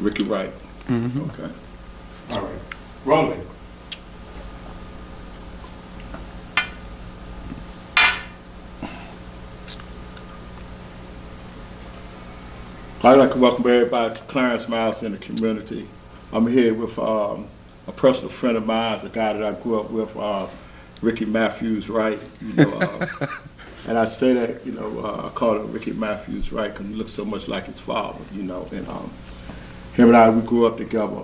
Ricky Wright. Okay. All right. Rolling. I'd like to welcome everybody to Clerance Miles in the community. I'm here with a personal friend of mine, a guy that I grew up with, Ricky Matthews Wright. And I say that, I call him Ricky Matthews Wright because he looks so much like his father, And him and I, we grew up together.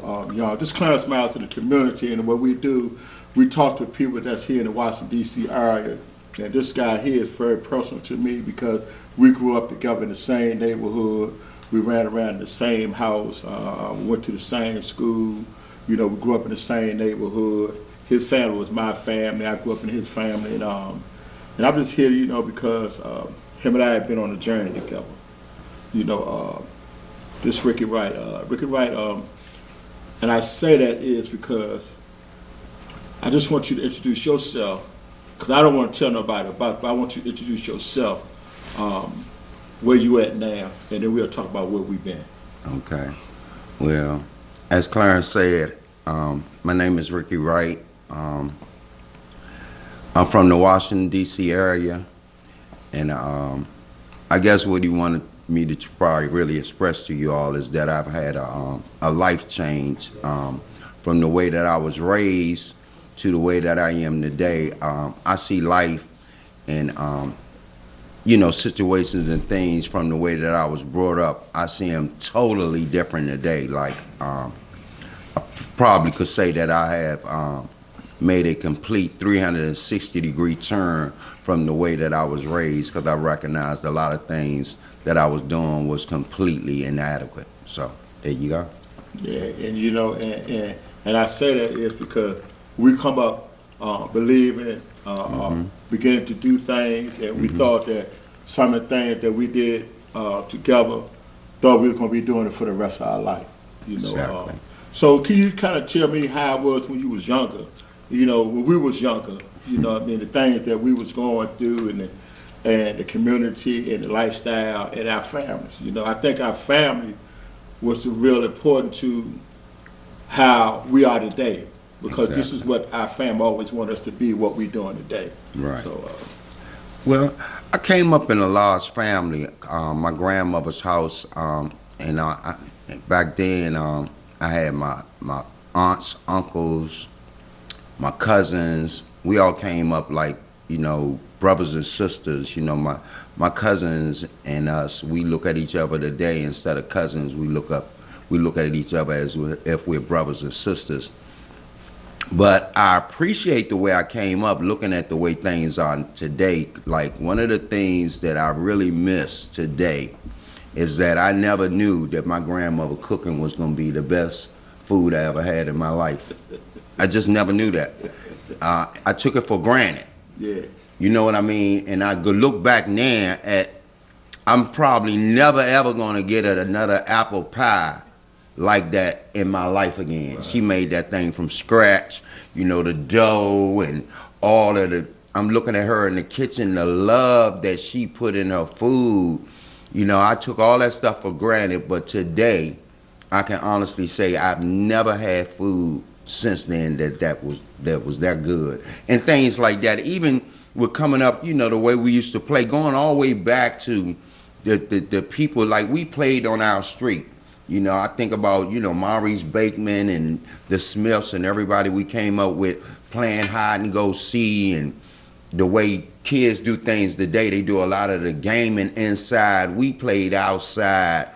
Just Clerance Miles in the community, and what we do, we talk to people that's here in the Washington, D.C. area. And this guy here is very personal to me because we grew up together in the same neighborhood. We ran around in the same house, we went to the same school, we grew up in the same neighborhood. His family was my family, I grew up in his family, and I'm just here, because him and I have been on a journey together. This Ricky Wright, and I say that is because I just want you to introduce yourself, because I don't want to tell nobody about it, but I want you to introduce yourself. Where you at now, and then we'll talk about where we've been. Okay. Well, as Clarence said, my name is Ricky Wright. I'm from the Washington, D.C. area, and I guess what he wanted me to probably really express to you all is that I've had a life change from the way that I was raised to the way that I am today. I see life and situations and things from the way that I was brought up. I see them totally different today. Like, I probably could say that I have made a complete 360-degree turn from the way that I was raised, because I recognized a lot of things that I was doing was completely inadequate. So there you go. Yeah, and and I say that is because we come up believing, beginning to do things, and we thought that some of the things that we did together, thought we were going to be doing it for the rest of our life. Exactly. So can you kind of tell me how it was when you was younger? When we was younger, the things that we was going through, and the community and the lifestyle and our families. I think our family was real important to how we are today, because this is what our family always wanted us to be, what we're doing today. Right. So, well, I came up in a large family, my grandmother's house, and back then I had my aunts, uncles, my cousins. We all came up like, brothers and sisters. My cousins and us, we look at each other today, instead of cousins, we look at each other as if we're brothers and sisters. But I appreciate the way I came up, looking at the way things are today. Like, one of the things that I really miss today is that I never knew that my grandmother cooking was going to be the best food I ever had in my life. I just never knew that. I took it for granted. yeah. You know what I mean? And I could look back now at, I'm probably never ever going to get another apple pie like that in my life again. Right. She made that thing from scratch, the dough and all of the, I'm looking at her in the kitchen, the love that she put in her food. I took all that stuff for granted, but today I can honestly say I've never had food since then that was that good. And things like that, even with coming up, the way we used to play, going all the way back to the people, like we played on our street. I think about, Maurice Bakeman and the Smiths and everybody we came up with playing hide and go see, and the way kids do things today, they do a lot of the gaming inside. We played outside,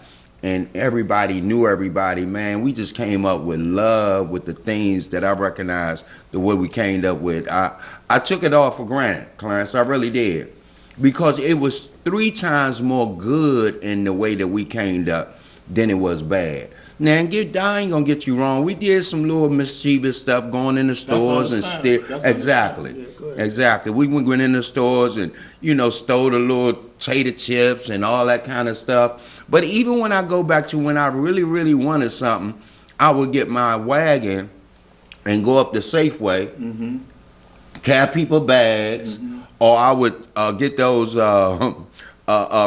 and everybody knew everybody, man. We just came up with love with the things that I recognized the way we came up with. I took it all for granted, Clarence, I really did, because it was 3 times more good in the way that we came up than it was bad. Now, I ain't gonna get you wrong. We did some little mischievous stuff, going in the stores and steal. Exactly, yeah, exactly. We went in the stores and stole the little tater chips and all that kind of stuff. But even when I go back to when I really, really wanted something, I would get my wagon and go up the Safeway, carry people bags, or I would get those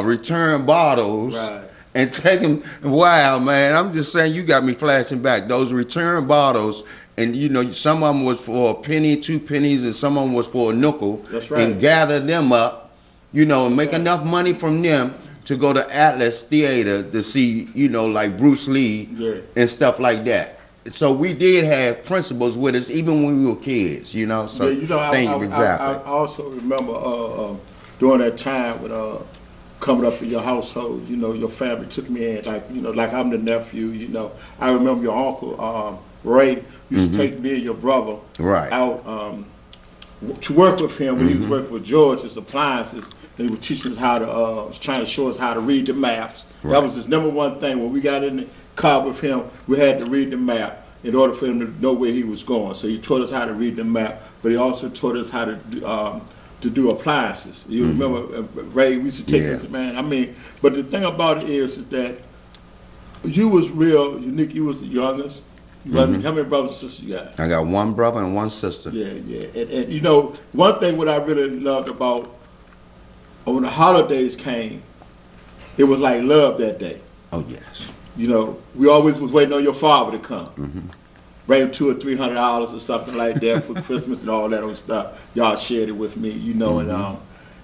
return bottles. Right. and take them. Wow, man, I'm just saying, you got me flashing back. Those return bottles, and you know, some of them was for a penny, 2 pennies, and some of them was for a nickel. That's right. And gather them up, you know, and make enough money from them to go to Atlas Theater to see, you know, like Bruce Lee and stuff like that. So we did have principles with us even when we were kids, you know. So yeah, you know, I also remember during that time with coming up in your household, you know, your family took me in, like, you know, like I'm the nephew, you know. I remember your uncle Wright used to take me and your brother out to work with him when he was working with George's Appliances. And he was teaching us how to, was trying to show us how to read the maps. That was his number one thing. When we got in the car with him, we had to read the map in order for him to know where he was going. So he taught us how to read the map, but he also taught us how to do appliances. You remember, Ray, we used to take us, man. I mean, but the thing about it is that you was real unique. You was the youngest. How many brothers and sisters you got? I got one brother and one sister. Yeah, yeah. And you know, one thing what I really loved about when the holidays came, it was like love that day. Oh yes. You know, we always was waiting on your father to come. Bring him $200 or $300 or something like that for Christmas and all that old stuff. Y'all shared it with me, you know, and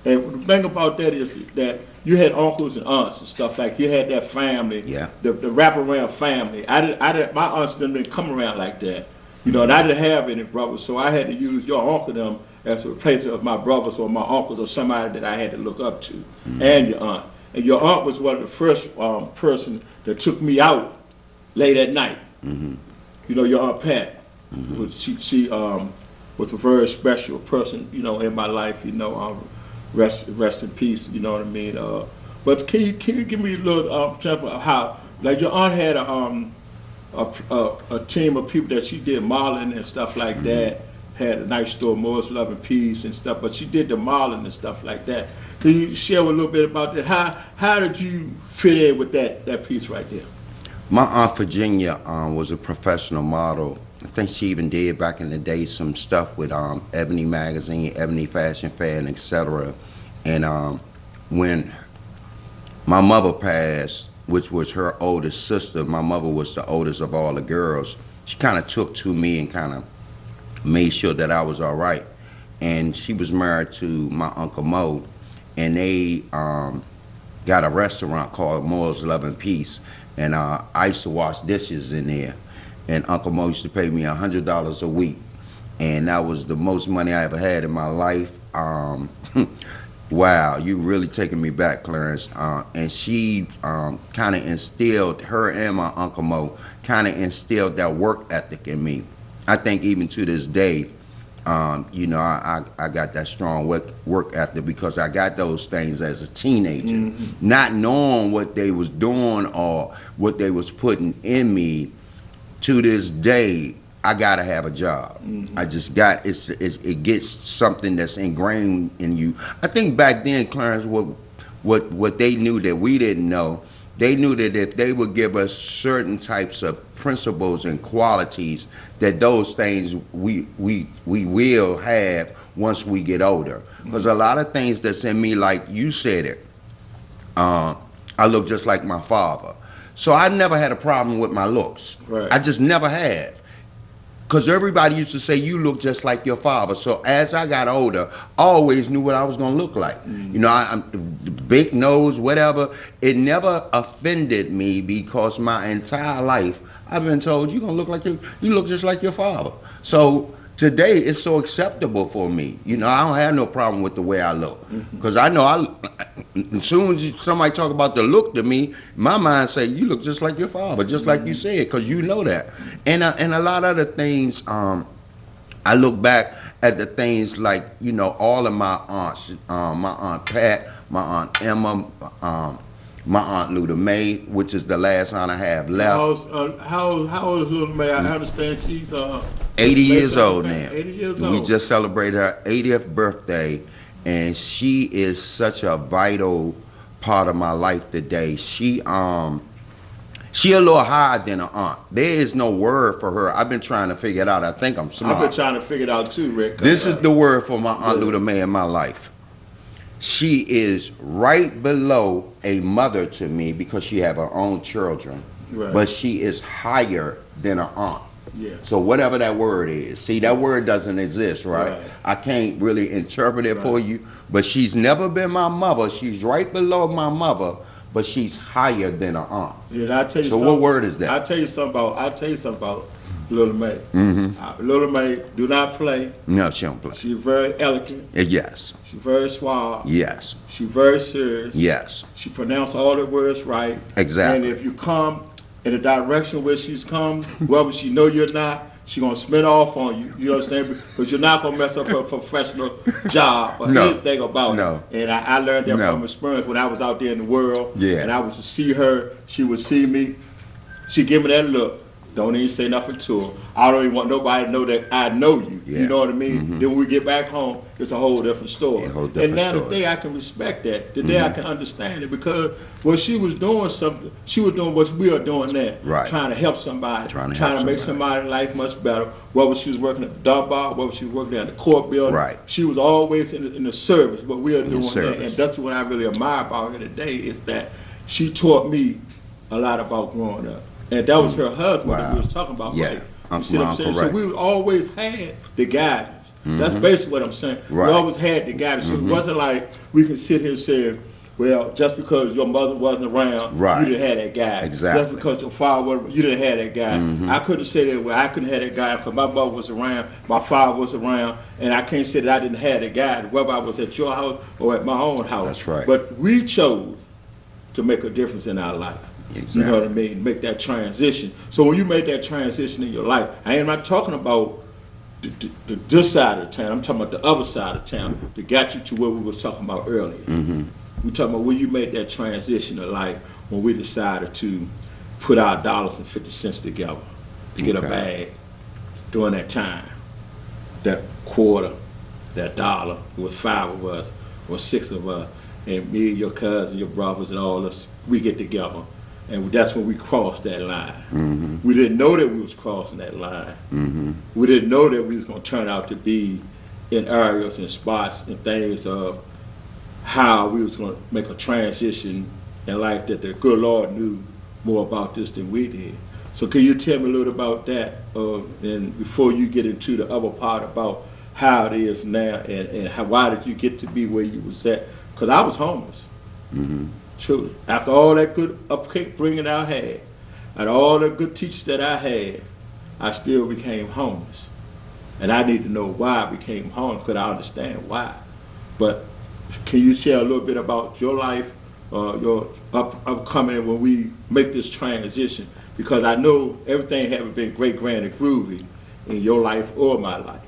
the thing about that is that you had uncles and aunts and stuff like you had that family, the wraparound family. My aunts didn't come around like that, you know, and I didn't have any brothers, so I had to use your uncle them as a replacement of my brothers or my uncles or somebody that I had to look up to, and your aunt. And your aunt was one of the first person that took me out late at night. You know, your Aunt Pat, she was a very special person, you know, in my life. You know, rest in peace. You know what I mean? But can you give me a little example of how, like, your aunt had a team of people that she did modeling and stuff like that. Had a nice store, Moore's Love and Peace and stuff, but she did the modeling and stuff like that. Can you share a little bit about that? How did you fit in with that piece right there? My Aunt Virginia was a professional model. I think she even did back in the day some stuff with Ebony Magazine, Ebony Fashion Fair, and etc. And when my mother passed, which was her oldest sister, my mother was the oldest of all the girls, she kind of took to me and kind of made sure that I was all right. And she was married to my Uncle Mo, and they got a restaurant called Moore's Love and Peace. And I used to wash dishes in there. And Uncle Mo used to pay me $100 a week. And that was the most money I ever had in my life. Wow, you really taking me back, Clarence. And she kind of instilled, her and my Uncle Mo, kind of instilled that work ethic in me. I think even to this day, you know, I got that strong work ethic because I got those things as a teenager, not knowing what they was doing or what they was putting in me. To this day, I gotta have a job. I just got it gets something that's ingrained in you. I think back then, Clarence, what they knew that we didn't know, they knew that if they would give us certain types of principles and qualities, that those things we will have once we get older. Because a lot of things that's in me, like you said it, I look just like my father. So I never had a problem with my looks. Right. I just never have. Because everybody used to say, you look just like your father. So as I got older, I always knew what I was going to look like. You know, I'm big nose, whatever. It never offended me because my entire life, I've been told, you're going to look like you look just like your father. So today, it's so acceptable for me. You know, I don't have no problem with the way I look. Because I know as soon as somebody talk about the look to me, my mind say, you look just like your father, just like you said, because you know that. And a lot of the things, I look back at the things like, you know, all of my aunts, my Aunt Pat, my Aunt Emma, my Aunt Luda May, which is the last aunt I have left. How old is Luda May? I understand she's 80 years old now. 80 years old. We just celebrated her 80th birthday, and she is such a vital part of my life today. She a little higher than an aunt. There is no word for her. I've been trying to figure it out. I think I'm smart. I've been trying to figure it out too, Rick. This is the word for my Aunt Luda May in my life. she is right below a mother to me because she have her own children, Right. but she is higher than an aunt. Yeah. So whatever that word is, see, that word doesn't exist, right? Right. I can't really interpret it for Right. you, but she's never been my mother. She's right below my mother, but she's higher than an aunt. Yeah, and I tell you So something. what word is that? I tell you something about Little May. Mm-hmm. Little May do not play. No, she don't play. She's very elegant. Yes, She's very suave. yes, She's very serious. yes, She pronounced all the words right. exactly. And if you come in the direction where she's come, whether she know you're not, she gonna spin off on you. You understand? Because you're not gonna mess up her professional job or No. anything about No. it. And I learned that No. from experience when I was out there in the world. Yeah. And I was to see her. She would see me. She give me that look. Don't even say nothing to her. I don't even want nobody to know that I know you. Yeah. You know what I mean? Then when we get back home, it's a whole different story. A whole different and now story. today I can respect that. Today I can understand it because when she was doing something, she was doing what we are doing now. Right. Trying to help somebody. Trying to help make somebody's life much better. Whether she was working at the dump bar, whether she was working at the court building. Right. She was always in the service, what we are doing. service. And that's what I really admire about her today is that she taught me a lot about growing up. And that was her husband that we Wow. was talking about. Yeah. Right? You see what I'm saying? Correct. So we always had the guidance. That's basically what I'm saying. Right. We always had the guidance. So it wasn't like we can sit here saying, well, just because your mother wasn't around, Right. you didn't have that guidance. Exactly. Just because your father wasn't, you didn't have that guidance. I couldn't say that, well, I couldn't have that guidance because my mother was around, my father was around, and I can't say that I didn't have that guidance, whether I was at your house or at my own house. That's right. But we chose to make a difference in our life. Exactly. You know what I mean? Make that transition. So when you make that transition in your life, I am not talking about this side of town. I'm talking about the other side of town that got you to where we was talking about earlier. We're talking about when you made that transition of life, when we decided to put our dollars and 50 cents together to get a Okay. bag during that time. That quarter, that dollar, it was 5 of us or 6 of us, and me and your cousin, your brothers and all us, we get together. And that's when we crossed that line. We didn't know that we was crossing that line. We didn't know that we was gonna turn out to be in areas and spots and things of how we was gonna make a transition in life that the good Lord knew more about this than we did. So can you tell me a little about that, and before you get into the other part about how it is now and how, why did you get to be where you was at? Because I was homeless. Truly. After all that good upbringing I had, and all the good teachers that I had, I still became homeless. And I need to know why I became homeless, because I understand why. But can you share a little bit about your life, your upcoming when we make this transition? Because I know everything haven't been great, grand, and groovy in your life or my life.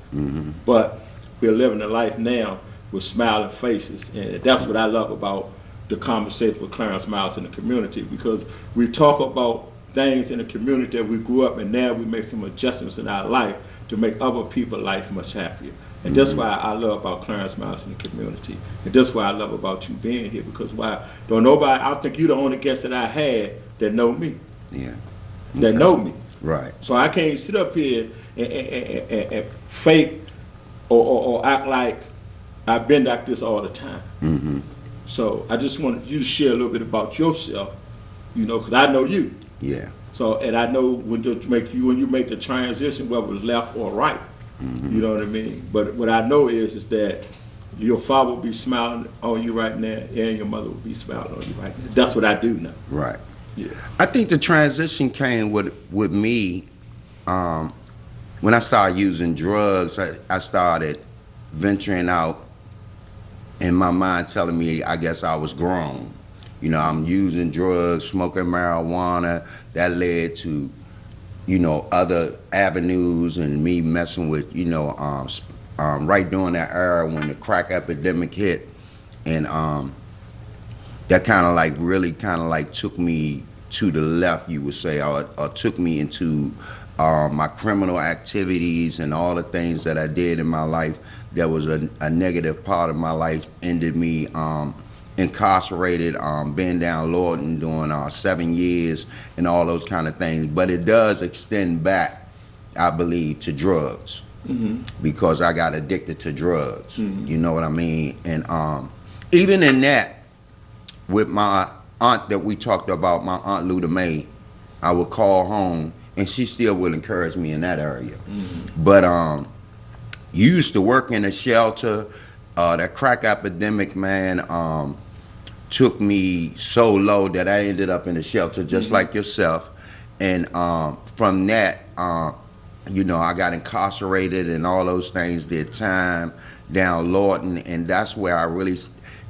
But we're living a life now with smiling faces. And that's what I love about the conversation with Clerance Miles in the community, because we talk about things in the community that we grew up, and now we make some adjustments in our life to make other people's life much happier. And that's why I love about Clerance Miles in the community. And that's why I love about you being here, because why? I don't think you're the only guest that I had that know me, Yeah. that know me. Right. So I can't sit up here and fake or act like I've been like this all the time. So I just wanted you to share a little bit about yourself, you know, because I know you. Yeah. So, and I know when you make the transition, whether it's left or right, you know what I mean? But what I know is that your father will be smiling on you right now, and your mother will be smiling on you right now. That's what I do know. Right. Yeah. I think the transition came with me when I started using drugs. I started venturing out, and my mind telling me, I guess I was grown. You know, I'm using drugs, smoking marijuana. That led to, you know, other avenues, and me messing with, you know, right during that era when the crack epidemic hit, and that kind of like really kind of like took me to the left, you would say, or took me into my criminal activities and all the things that I did in my life. That was a negative part of my life. Ended me incarcerated, been down Lorton doing 7 years and all those kind of things. But it does extend back, I believe, to drugs, because I got addicted to drugs. You know what I mean? And even in that, with my aunt that we talked about, my Aunt Luda May, I would call home, and she still would encourage me in that area. But you used to work in a shelter. That crack epidemic, man, took me so low that I ended up in a shelter just like yourself. And from that, you know, I got incarcerated and all those things, did time down Lawton, and that's where I really,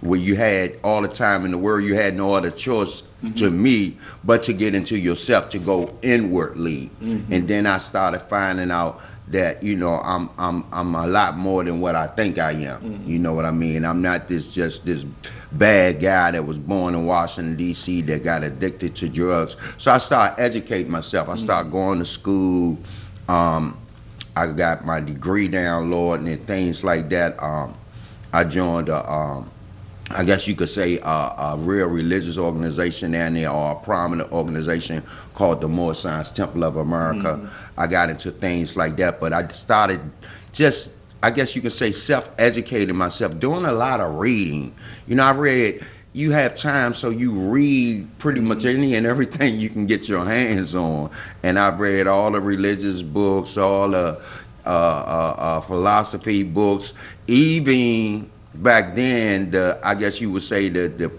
where you had all the time in the world, you had no other choice to me but to get into yourself, to go inwardly. And then I started finding out that, you know, I'm a lot more than what I think I am. You know what I mean? I'm not just this bad guy that was born in Washington, D.C. that got addicted to drugs. So I started educating myself. I started going to school. I got my degree down, Lord, and things like that. I joined I guess you could say a real religious organization down there, or a prominent organization called the Moore Science Temple of America. I got into things like that, but I started just, I guess you could say, self-educating myself, doing a lot of reading. You know, I read, you have time, so you read pretty much any and everything you can get your hands on. And I've read all the religious books, all the philosophy books, even back then, I guess you would say the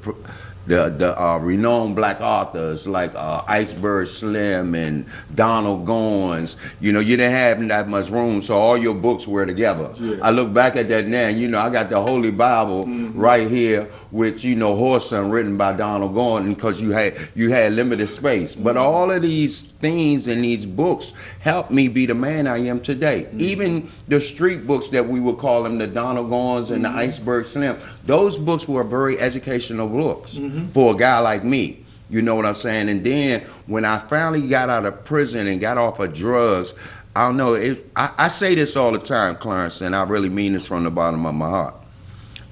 renowned black authors like Iceberg Slim and Donald Goins. You know, you didn't have that much room, so all your books were together. I look back at that now, and you know, I got the Holy Bible right here, which, you know, Whoreson, written by Donald Goins, because you had limited space. But all of these things in these books helped me be the man I am today. Even the street books that we would call them, the Donald Goins and the Iceberg Slim, those books were very educational books for a guy like me. You know what I'm saying? And then when I finally got out of prison and got off of drugs, I don't know, I say this all the time, Clarence, and I really mean this from the bottom of my heart.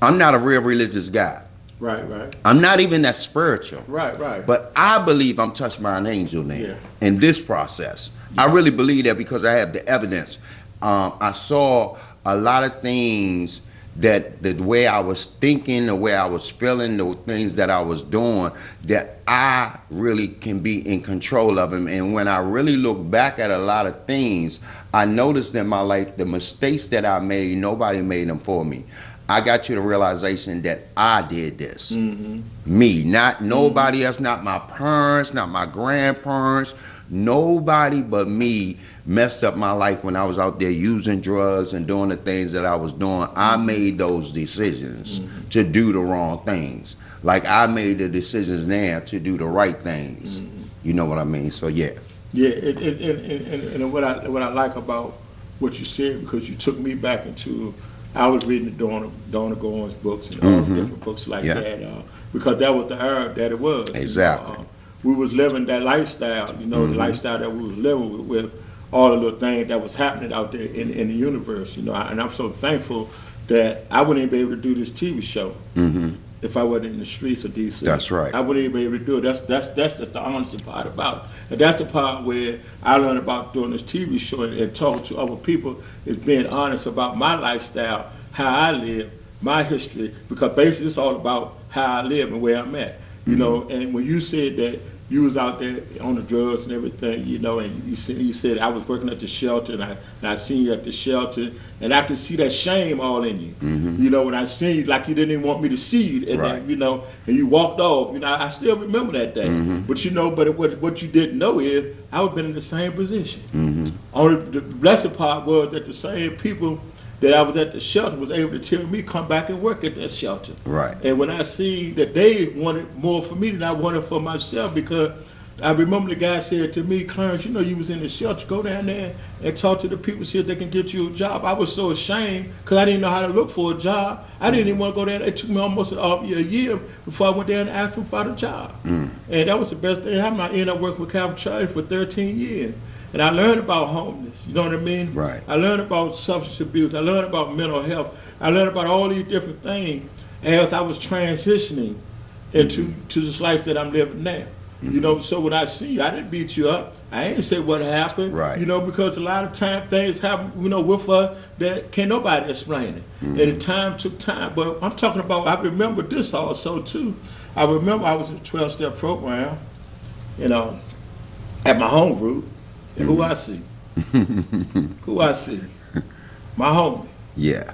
I'm not a real religious guy. Right. I'm not even that spiritual. Right. But I believe I'm touched by an angel now in this process. I really believe that because I have the evidence. I saw a lot of things that the way I was thinking, the way I was feeling, the things that I was doing, that I really can be in control of them. And when I really look back at a lot of things, I noticed in my life the mistakes that I made, nobody made them for me. I got to the realization that I did this. Me, not nobody else, not my parents, not my grandparents, nobody but me messed up my life when I was out there using drugs and doing the things that I was doing. I made those decisions to do the wrong things. Like I made the decisions now to do the right things. You know what I mean? So yeah. Yeah, and what I like about what you said, because you took me back into, I was reading the Donna Goins books and all the different books like that, because that was the era that it was. Exactly. You know, we was living that lifestyle, you know, the lifestyle that we was living with all the little things that was happening out there in the universe, you know. And I'm so thankful that I wouldn't even be able to do this TV show if I wasn't in the streets of DC. That's right. I wouldn't even be able to do it. That's just the honest part about it. And that's the part where I learned about doing this TV show and talking to other people, is being honest about my lifestyle, how I live, my history, because basically it's all about how I live and where I'm at. You know, and when you said that you was out there on the drugs and everything, you know, and you said I was working at the shelter, and I seen you at the shelter, and I could see that shame all in you. You know, when I seen you, like you didn't even want me to see you, and then, you know, and you walked off. You know, I still remember that day. But you know, what you didn't know is I was been in the same position. Only the blessed part was that the same people that I was at the shelter was able to tell me, come back and work at that shelter. Right. And when I see that they wanted more for me than I wanted for myself, because I remember the guy said to me, Clarence, you know, you was in the shelter, go down there and talk to the people, see if they can get you a job. I was so ashamed because I didn't know how to look for a job. I didn't even want to go down there. It took me almost a year before I went there and asked them for the job. And that was the best thing. I ended up working with Calvin Church for 13 years. And I learned about homeless, you know what I mean? Right. I learned about substance abuse. I learned about mental health. I learned about all these different things as I was transitioning into this life that I'm living now. You know, so when I see you, I didn't beat you up. I ain't say what happened. Right. You know, because a lot of time things happen, you know, with us that can't nobody explain it. And the time took time. But I'm talking about, I remember this also too. I remember I was in a 12-step program, you know, at my home group. And who I see? Who I see? My homie. Yeah.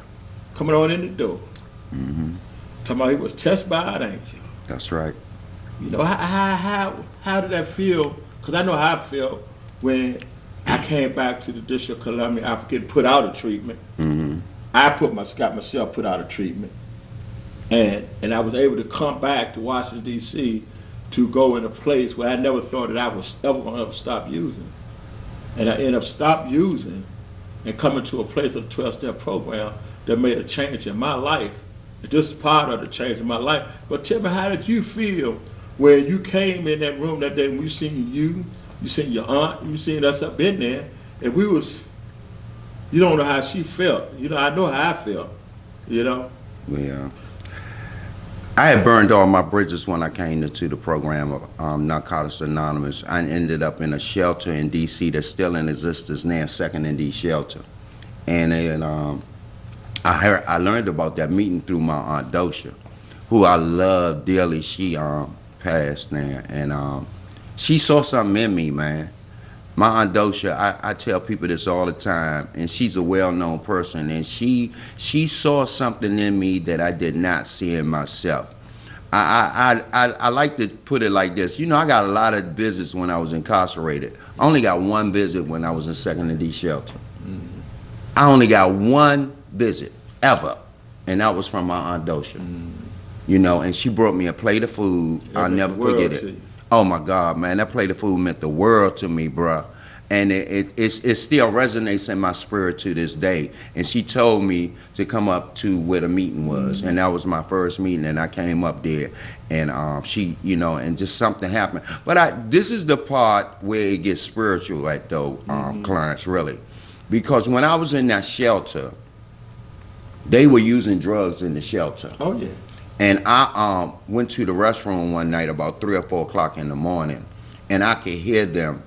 Coming on in the door. Talking about he was tested by an angel. That's right. You know, how did that feel? Because I know how I felt when I came back to the District of Columbia after getting put out of treatment. I got myself put out of treatment. And I was able to come back to Washington, D.C. to go in a place where I never thought that I was ever going to stop using. And I ended up stopped using and coming to a place of the 12-step program that made a change in my life. This is part of the change in my life. But tell me, how did you feel when you came in that room that day when we seen you seen your aunt, you seen us up in there, and we was, you don't know how she felt. You know, I know how I felt, you know? Yeah. I had burned all my bridges when I came into the program of Narcotics Anonymous. I ended up in a shelter in D.C. that's still in existence now, Second and D shelter. And I learned about that meeting through my Aunt Dosha, who I love dearly. She passed now, and she saw something in me, man. My Aunt Dosha, I tell people this all the time, and she's a well-known person, and she saw something in me that I did not see in myself. I like to put it like this. You know, I got a lot of visits when I was incarcerated. I only got one visit when I was in Second and D shelter. I only got one visit ever, and that was from my Aunt Dosha. You know, and she brought me a plate of food. I'll never forget it. Oh my God, man, that plate of food meant the world to me, bruh. And it still resonates in my spirit to this day. And she told me to come up to where the meeting was. And that was my first meeting, and I came up there. And she, you know, and just something happened. But this is the part where it gets spiritual at though, Clarence, really. Because when I was in that shelter, they were using drugs in the shelter. Oh, yeah. And I went to the restroom one night about 3 or 4 o'clock in the morning, and I could hear them.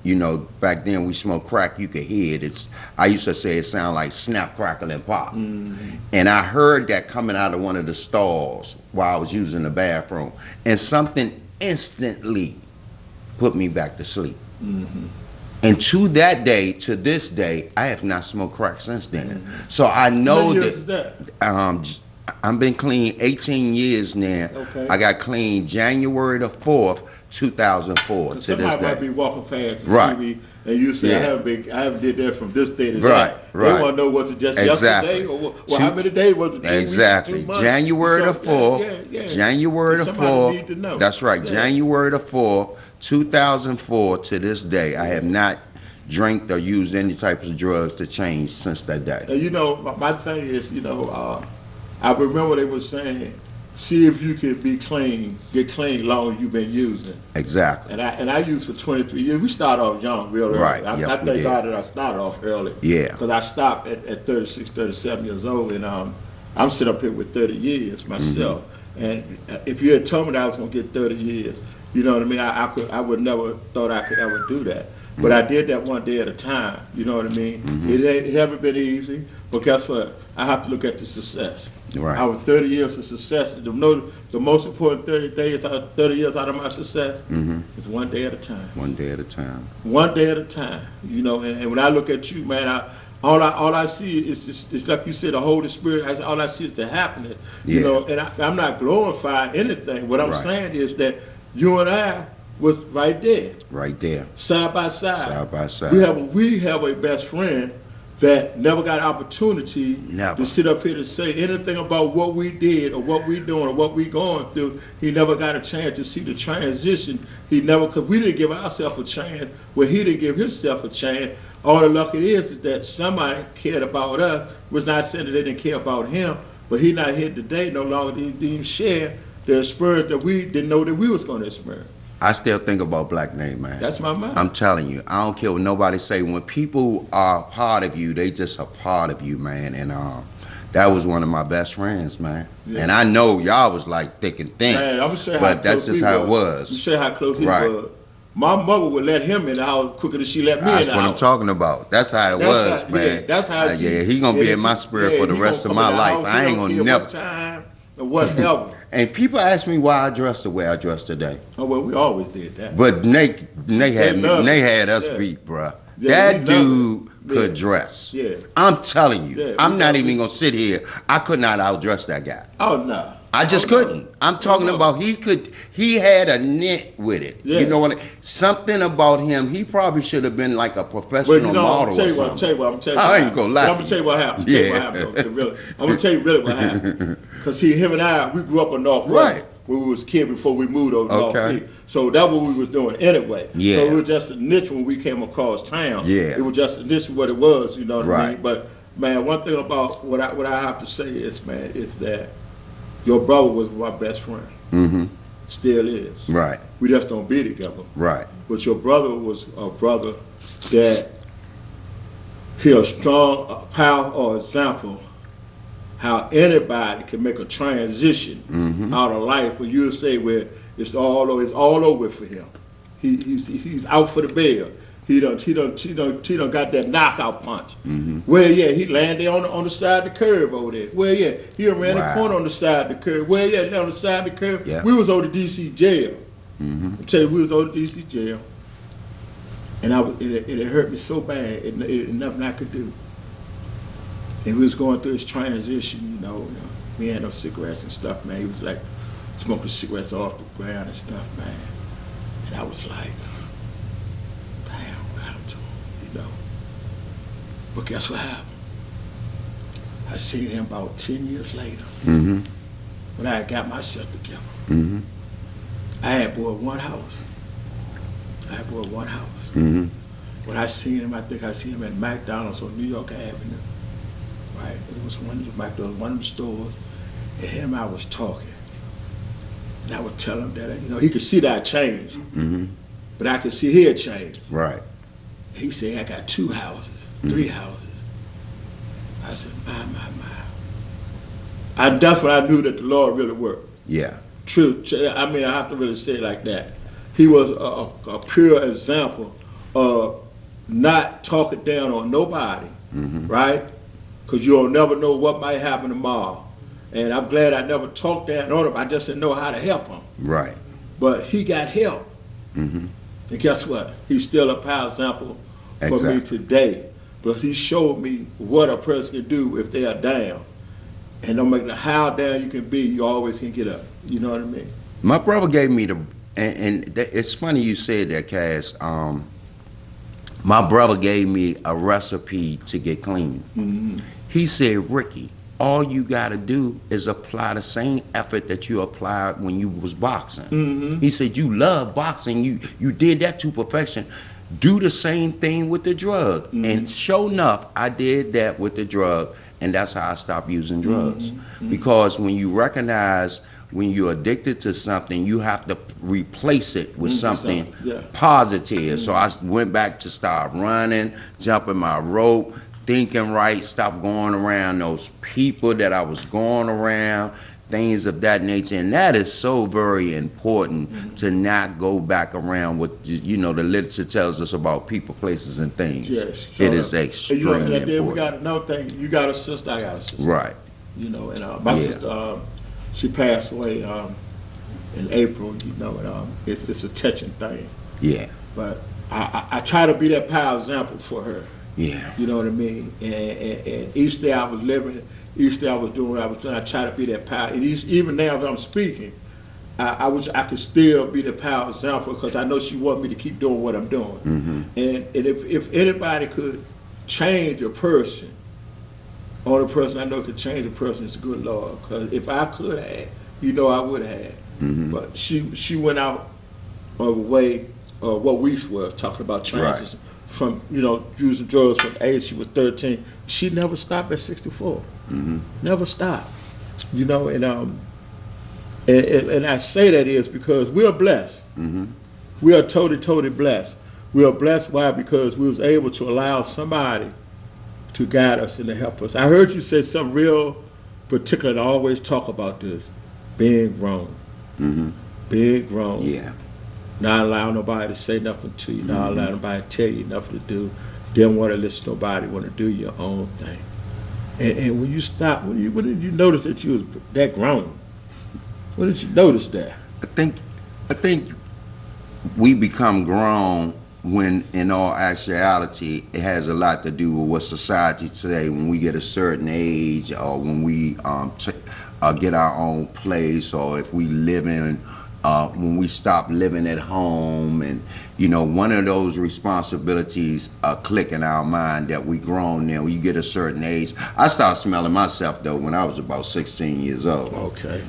You know, back then we smoked crack, you could hear it. I used to say it sounded like snap, crackle, and pop. And I heard that coming out of one of the stalls while I was using the bathroom. And something instantly put me back to sleep. And to that day, to this day, I have not smoked crack since then. So I know How many years is that? I've been clean 18 years now. Okay. I got clean January the 4th, 2004 to this Somebody day. might be walking past the Right. TV and you say, Yeah. I haven't did that from this day to Right, that. right. They want to know, was it just Exactly. yesterday or how many days was it? 2 weeks, Exactly. 2 months? January the 4th. Yeah. January the Somebody need to 4th. know. That's right. Yeah. January the 4th, 2004 to this day. I have not drank or used any type of drugs to change since that day. And you know, my thing is, you know, I remember they were saying, see if you can be clean, get clean long as you've been using. Exactly. And I used for 23 years. We started off young, real early. Right. I Yes, we thank did. God that I started off early. Yeah. Because I stopped at 36, 37 years old, and I'm sitting up here with 30 years myself. And if you had told me that I was going to get 30 years, you know what I mean? I would never thought I could ever do that. But I did that one day at a time. You know what I mean? It haven't been easy, but guess what? I have to look at the success. Right. I was 30 years of success. The most important 30 years out of my success is one day at a time. One day at a time. One day at a time. You know, and when I look at you, man, all I see is it's like you said, the Holy Spirit. All I see is the happiness. You Yeah. know, and I'm not glorifying anything. What I'm Right. saying is that you and I was right there, Right there. side by side. Side by side. We have a best friend that never got an opportunity Never. to sit up here to say anything about what we did or what we doing or what we going through. He never got a chance to see the transition. Because we didn't give ourselves a chance, well, he didn't give himself a chance. All the luck it is that somebody cared about us. Was not saying that they didn't care about him, but he not here today, no longer didn't even share the experience that we didn't know that we was going to experience. I still think about Black Name, man. That's my mind. I'm telling you, I don't care what nobody say. When people are a part of you, they just a part of you, man. And That was one of my best friends, man. Yeah. And I know y'all was like thick and thin. Man, I'm gonna say how but that's close just he how was. it was. You say how close he Right. was. My mother would let him in the house quicker than she let me That's in the what house. I'm talking about. That's how it was, man. Yeah, that's how she. Yeah, he gonna be in my spirit for the rest of my life. I ain't gonna never. Time or whatever. And people ask me why I dress the way I dress today. Oh well, we always did that. But Nate loved had us Yeah. beat, bruh. Yeah, That we dude loved it. could Yeah. dress. Yeah. I'm telling you. Yeah, I'm we not loved even it. gonna sit here. I could not outdress that guy. Oh no. I just couldn't. I'm talking about he had a net with it. Yeah. You know what? Something about him, he probably should have been like a professional Well, you know, model or I'm something. gonna tell you what I ain't gonna lie. I'm gonna tell you what happened. Yeah. I'm gonna tell you really what happened. Because see, him and I, we grew up in Northwest Right. when we was kids before we moved over to Okay. Northeast. So that's what we was doing anyway. Yeah. So it was just a niche when we came across town. Yeah. It was just a niche what it was, you know what I Right. mean? But man, one thing about what I have to say is, man, is that your brother was my best friend. Mm-hmm. Still is. Right. We just don't be together. Right. But your brother was a brother that he a strong power or example how anybody can make a transition out of life when you say where it's all over for him. He's out for the bail. He done got that knockout punch. Well, yeah, he landed on the side of the curb over there. Well, yeah, he done ran the Wow. corner on the side of the curb. Well, yeah, on the side of the curb. Yeah. We was over to DC jail. I tell you, we was over to DC jail, and it hurt me so bad. It nothing I could do. And we was going through his transition, you know. We had no cigarettes and stuff, man. He was like smoking cigarettes off the ground and stuff, man. And I was like, damn, what happened to him, you know? But guess what happened? I seen him about 10 years later Mm-hmm. when I had got myself together. Mm-hmm. I had bought one house. Mm-hmm. When I seen him, I think I seen him at McDonald's on New York Avenue. Right? It was one of the McDonald's, one of the stores. And him, I was talking. And I would tell him that, you know, he could see that I changed. Mm-hmm. But I could see he had changed. Right. And he said, I got 2 houses, 3 houses. I said, my. And that's when I knew that the Lord really worked. Yeah. True. I mean, I have to really say it like that. He was a pure example of not talking down on nobody, right? Because you'll never know what might happen tomorrow. And I'm glad I never talked down on him. I just didn't know how to help him. Right. But he got help. Mm-hmm. And guess what? He's still a power example for me Exactly. today. But he showed me what a person can do if they are down. And no matter how down you can be, you always can get up. You know what I mean? My brother gave me it's funny you said that, Cass. My brother gave me a recipe to get clean. Mm-hmm. He said, Ricky, all you gotta do is apply the same effort that you applied when you was boxing. Mm-hmm. He said, you love boxing, you did that to perfection. Do the same thing with the drug. Mm-hmm. And sure enough, I did that with the drug, and that's how I stopped using drugs. Mm-hmm. Because when you recognize when you're addicted to something, you have to replace it with something yeah. positive. So I went back to start running, jumping my rope, thinking right, stop going around those people that I was going around, things of that nature. And that is so very important to not go back around what, you know, the literature tells us about people, places, and things. Yes, It is and extremely and then we important. got another thing. You got a sister, I got a sister. Right. You know, and my Yeah. sister, she passed away in April. You know, and it's a touching thing. Yeah. But I try to be that power example for her. Yeah. You know what I mean? And each day I was living, each day I was doing what I was doing. I try to be that power. And even now that I'm speaking, I wish I could still be the power example because I know she wants me to keep doing what I'm doing. Mm-hmm. And if anybody could change a person, only person I know could change a person is the good Lord. Because if I could have, you know I would have. Mm-hmm. But she went out of the way of what we were talking about transition. From, you know, using drugs from the age she was 13. She never stopped at 64. Mm-hmm. Never stopped. You know, and I say that is because we are blessed. Mm-hmm. We are totally blessed. We are blessed, why? Because we was able to allow somebody to guide us and to help us. I heard you say something real particular, and I always talk about this, being grown. Being grown. Yeah. Not allowing nobody to say nothing to you, not allowing nobody to tell you nothing to do. Didn't want to listen to nobody, want to do your own thing. And when you stop, when did you notice that you was that grown? When did you notice that? I think we become grown when, in all actuality, it has a lot to do with what society today. When we get a certain age, or when we get our own place, or if we live in, when we stop living at home, and one of those responsibilities click in our mind that we grown now. When you get a certain age, I started smelling myself though when I was about 16 years old. Okay.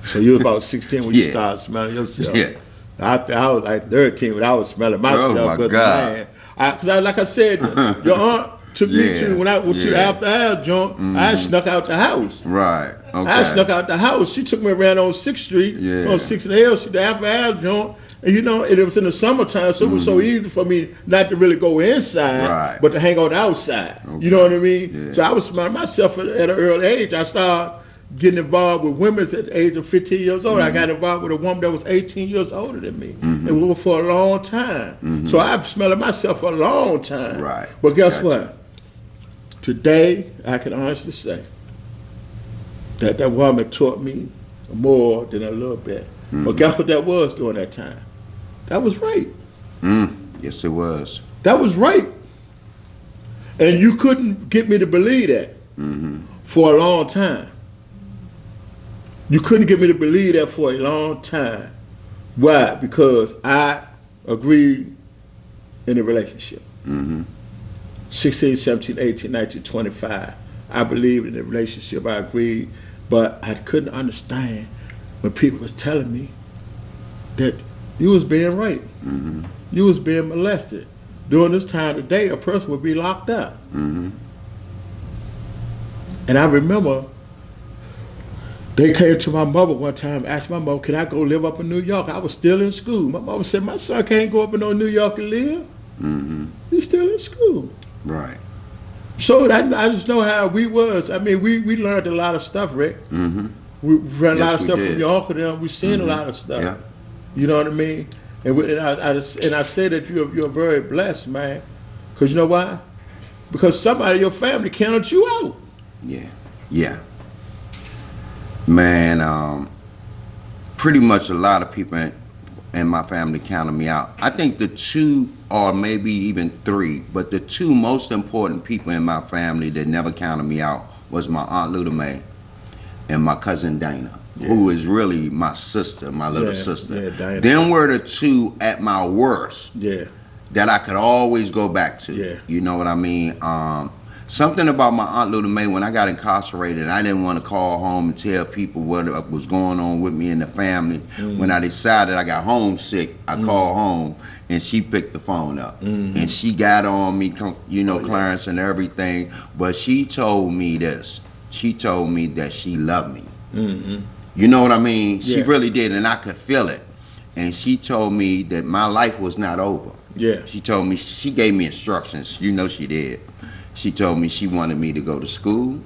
So you were about 16 when you started smelling yourself. Yeah. I was like 13 when I was smelling myself. Oh my God! Because like I said, your aunt took me to when I went to the after hours joint. I snuck out the house. Right. Okay. I snuck out the house. She took me around on 6th Street, on 6th and L. She the after hours joint. And and it was in the summertime, so it was so easy for me not to really go inside, but to hang on the outside. Okay. You know what I mean? Yeah. So I was smelling myself at an early age. I started getting involved with women at the age of 15 years old. I got involved with a woman that was 18 years older than me. And we were for a long time. So I've smelled myself for a long time. Right. But guess what? Today, I can honestly say that woman taught me more than a little bit. But guess what that was during that time? That was right. Yes, it was. That was right. And you couldn't get me to believe that for a long time. You couldn't get me to believe that for a long time. Why? Because I agreed in a relationship. 16, 17, 18, 19, 25. I believed in the relationship. I agreed. But I couldn't understand when people was telling me that you was being raped. You was being molested. During this time today, a person would be locked up. And I remember they came to my mother one time, asked my mother, can I go live up in New York? I was still in school. My mother said, my son can't go up in New York and live. He's still in school. Right. So I just know how we was. I mean, we learned a lot of stuff, Rick. We learned a lot of stuff from your uncle there. We seen a lot of stuff. Yeah. You know what I mean? And I say that you're very blessed, man. Because you know why? Because somebody in your family counted you out. Yeah. Man, pretty much a lot of people in my family counted me out. I think the two, or maybe even three, but the two most important people in my family that never counted me out was my Aunt Luda Mae and my cousin Dana, who is really my sister, my little sister. Them were the two at my worst that I could always go back to. You know what I mean? Something about my Aunt Luda Mae, when I got incarcerated, I didn't want to call home and tell people what was going on with me in the family. When I decided I got homesick, I called home, and she picked the phone up. And she got on me, Clarence and everything, but she told me this. She told me that she loved me. You know what I mean? She really did, and I could feel it. And she told me that my life was not over. She told me, she gave me instructions. You know she did. She told me she wanted me to go to school.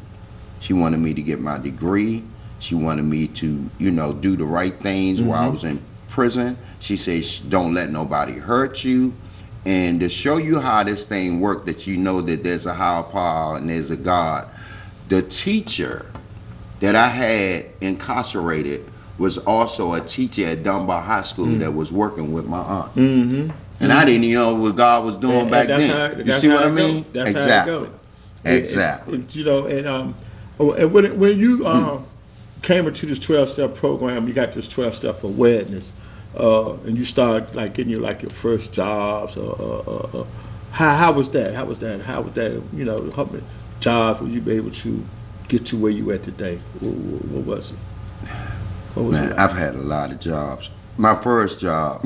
She wanted me to get my degree. She wanted me to, do the right things while I was in prison. She said, don't let nobody hurt you. And to show you how this thing worked, that you know that there's a higher power and there's a God. The teacher that I had incarcerated was also a teacher at Dunbar High School that was working with my aunt. And I didn't even know what God was doing back then. You see what I mean? That's exactly. How it go. Exactly. And when you came into this 12-step program, you got this 12-step awareness, and you started getting your first jobs. How was that? How was that? How many jobs were you able to get to where you at today? What was it? Man, I've had a lot of jobs. My first job.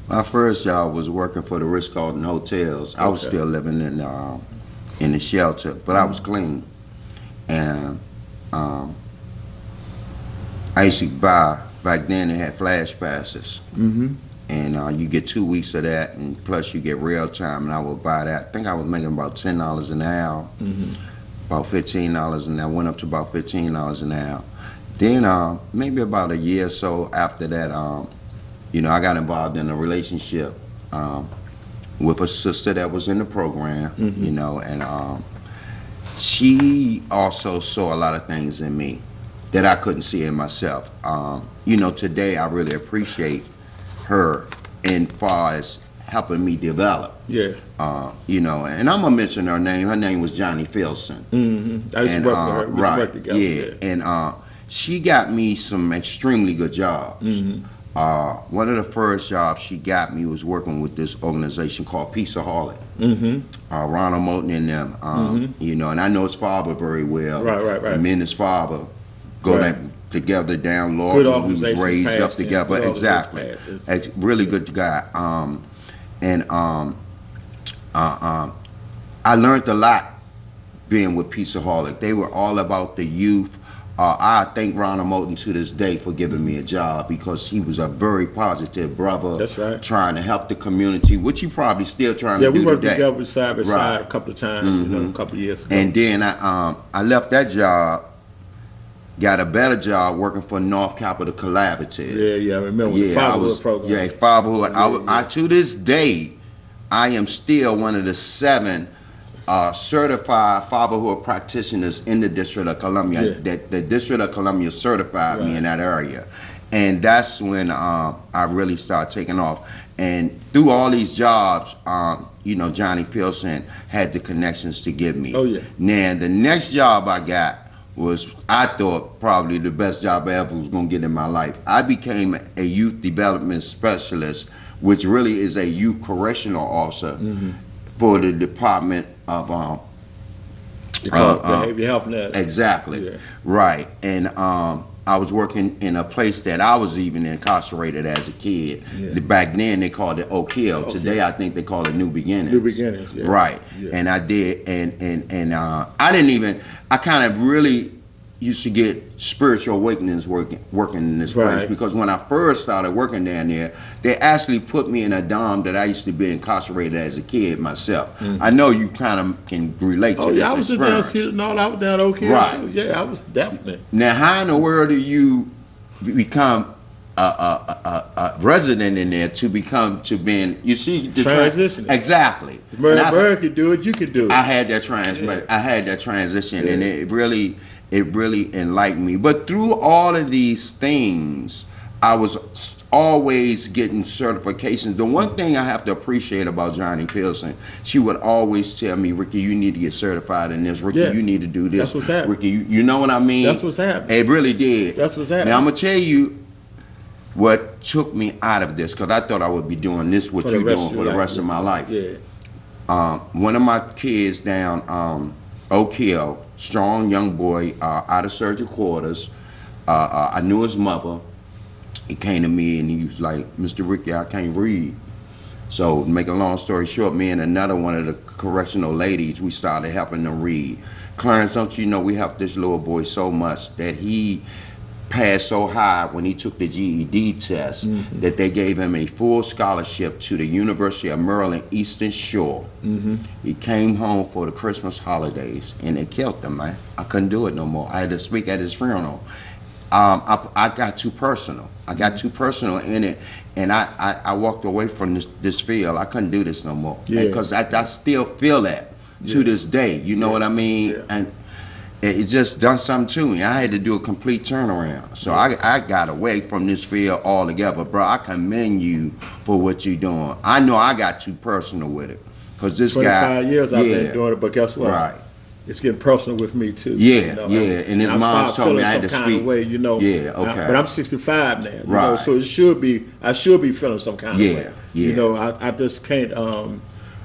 My first job was working for the Ritz-Carlton hotels. I was still living in the shelter, but I was clean. And I used to buy, back then they had flash passes. and you get 2 weeks of that, and plus you get real time, and I would buy that. I think I was making about $10 an hour, about $15 an hour, went up to about $15 an hour. Then maybe about a year or so after that, I got involved in a relationship with a sister that was in the program, and she also saw a lot of things in me that I couldn't see in myself. Today I really appreciate her in far as helping me develop. Yeah. And I'm gonna mention her name. Her name was Johnny Filson. I used to work with her. We right, worked together. yeah. And she got me some extremely good jobs. One of the first jobs she got me was working with this organization called Peaceaholic. Ronald Moulton and them. And I know his father very well. Right. And me and his father go together down Lord. We was raised up together. Exactly. Really good guy. I learned a lot being with Peaceaholic. They were all about the youth. I thank Ronald Moulton to this day for giving me a job because he was a very positive brother. That's right. Trying to help the community, which he probably still trying to do today. Yeah, we worked together side by side a couple of times, a couple of years ago. And then I left that job, got a better job working for North Capital Collaborative. Yeah, I remember the fatherhood program. Yeah, fatherhood. I to this day, I am still one of the 7 certified fatherhood practitioners in the District of Columbia. That the District of Columbia certified me in that area, and that's when I really started taking off. And through all these jobs, Johnny Filson had the connections to give me. Oh yeah. Now the next job I got was, I thought, probably the best job I ever was going to get in my life. I became a youth development specialist, which really is a youth correctional officer for the Department of Behavior Health Net. Exactly. Right. And I was working in a place that I was even incarcerated as a kid. Back then they called it Oak Hill. Today I think they call it New Beginnings. New Beginnings, yeah. Right. And I did, and I didn't even, I kind of really used to get spiritual awakenings working in this place, because when I first started working down there, they actually put me in a dorm that I used to be incarcerated as a kid myself. I know you kind of can relate to this I was experience. I was down Oak Hill too. Yeah, I was definitely. Now, how in the world do you become a resident in there to being, you see, the transitioning? Exactly. Bird could do it, you could do it. I had that transition, and it really enlightened me. But through all of these things, I was always getting certifications. The one thing I have to appreciate about Johnny Filson, she would always tell me, Ricky, you need to get certified in this. Ricky, you need to do this. That's what's happening. Ricky, you know what I mean? That's what's happening. It really did. That's what's happening. Now, I'm going to tell you what took me out of this, because I thought I would be doing this, what you're doing for the rest of my life. Yeah. One of my kids down Oak Hill, strong young boy, out of surgical quarters. I knew his mother. He came to me and he was like, Mr. Ricky, I can't read. So to make a long story short, me and another one of the correctional ladies, we started helping them read. Clarence, don't you know, we helped this little boy so much that he passed so high when he took the GED test that they gave him a full scholarship to the University of Maryland Eastern Shore. He came home for the Christmas holidays and they killed him, man. I couldn't do it no more. I had to speak at his funeral. I got too personal. I got too personal in it, and I walked away from this field. I couldn't do this no more, because I still feel that to this day. You know what I mean? And it just done something to me. I had to do a complete turnaround. So I got away from this field altogether. Bro, I commend you for what you're doing. I know I got too personal with it, because this 25 years I've been doing it, but guess what? Right. It's getting personal with me too. And his mom told me I had to speak. Way, but I'm 65 now. You know, so I should be feeling some kind of way. You know, I just can't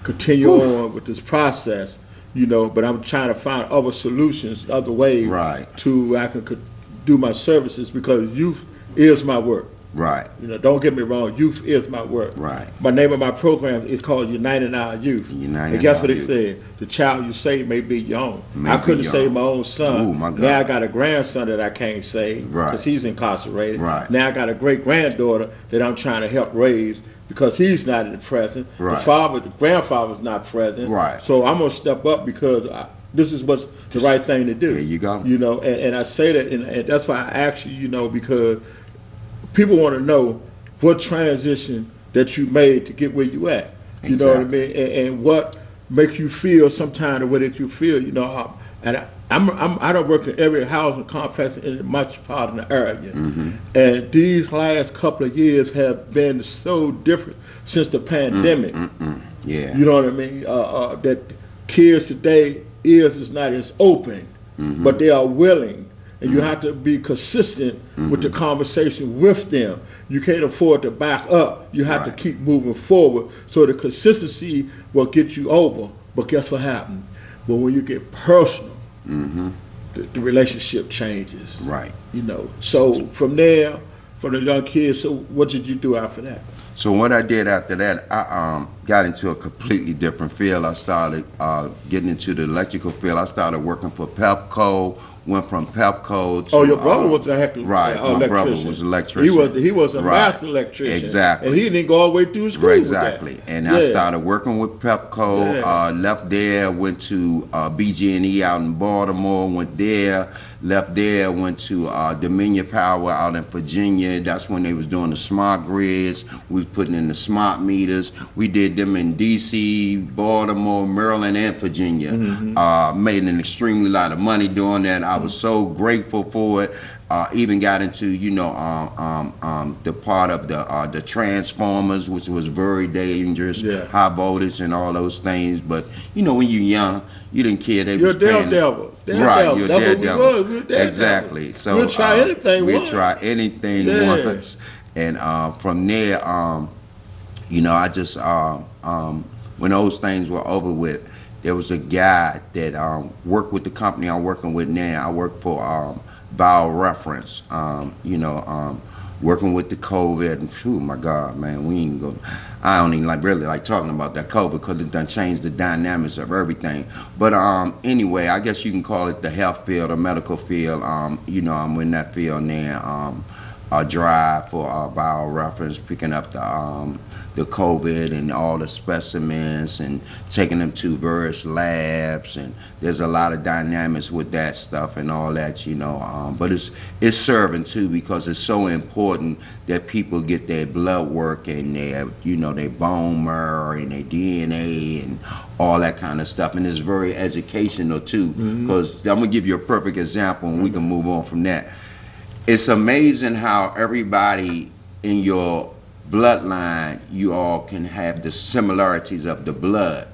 continue on with this process. You know, but I'm trying to find other solutions, other ways to I can do my services, because youth is my work. Right. You know, don't get me wrong, youth is my work. Right. My name of my program is called Uniting Our Youth. Uniting and guess what Our it said? The child you save may be your own. I couldn't save my own son. Ooh, my God. Now I got a grandson that I can't save because he's incarcerated. Right. Now I got a great granddaughter that I'm trying to help raise because he's not in the present. Right. The grandfather's not present. Right. So I'm gonna step up because this is what's the right thing to do. There you go. You know, and I say that, and that's why I ask you, you know, because people want to know what transition that you made to get where you at. You know what I mean? And what makes you feel sometimes the way that you feel, you know. I don't work in every housing complex in the metropolitan area. And these last couple of years have been so different since the pandemic. Yeah. You know what I mean? That kids today is not as open, but they are willing. And you have to be consistent with the conversation with them. You can't afford to back up. You have to keep moving forward. So the consistency will get you over. But guess what happens? Well, when you get personal, the relationship changes. Right. You know. So from there, from the young kids, so what did you do after that? So what I did after that, I got into a completely different field. I started getting into the electrical field. I started working for Pepco. Went from Pepco to. Oh, your brother was a heck of right. My brother was an electrician. He was a master electrician. Exactly. And he didn't go all the way through school. Exactly. And I started working with Pepco. Left there, went to BG&E out in Baltimore. Went there. Left there, went to Dominion Power out in Virginia. That's when they was doing the smart grids. We was putting in the smart meters. We did them in D.C., Baltimore, Maryland, and Virginia. Made an extremely lot of money doing that. I was so grateful for it. Even got into, you know, the part of the transformers, which was very dangerous, high voltage and all those things. But, you know, when you're young, you didn't care. They was paying. Daredevil. Right, you're That's daredevil. What we was. Exactly. So we'll try anything We'll once. try anything once. And from there, you know, I just when those things were over with, there was a guy that worked with the company I'm working with now. I work for BioReference, you know, working with the COVID. And, oh my God, man, we ain't go. I don't even really like talking about that COVID because it done changed the dynamics of everything. But anyway, I guess you can call it the health field or medical field. You know, I'm in that field now. I drive for BioReference, picking up the COVID and all the specimens and taking them to various labs, and there's a lot of dynamics with that stuff and all that, you know. But it's serving too, because it's so important that people get their blood work and their, you know, their bone marrow and their DNA and all that kind of stuff, and it's very educational too. Because I'm gonna give you a perfect example, and we can move on from that. It's amazing how everybody in your bloodline, you all can have the similarities of the blood.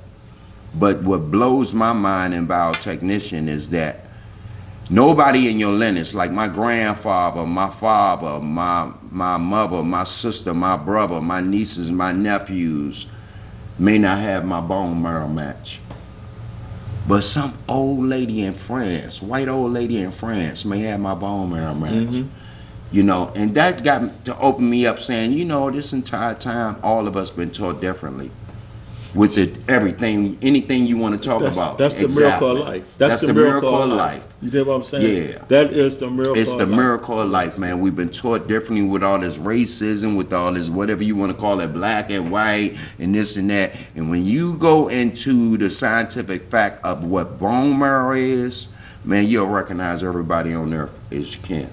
But what blows my mind in biotechnician is that nobody in your lineage, like my grandfather, my father, my mother, my sister, my brother, my nieces, my nephews, may not have my bone marrow match. But some old lady in France, white old lady in France, may have my bone marrow match. You know, and that got to open me up saying, you know, this entire time, all of us been taught differently. With everything, anything you want to talk about. That's the miracle of life. That's the miracle of life. You know what I'm saying? Yeah. That is the miracle of life. It's the miracle of life, man. We've been taught differently with all this racism, with all this whatever you want to call it, black and white and this and that. And when you go into the scientific fact of what bone marrow is, man, you'll recognize everybody on earth as you can.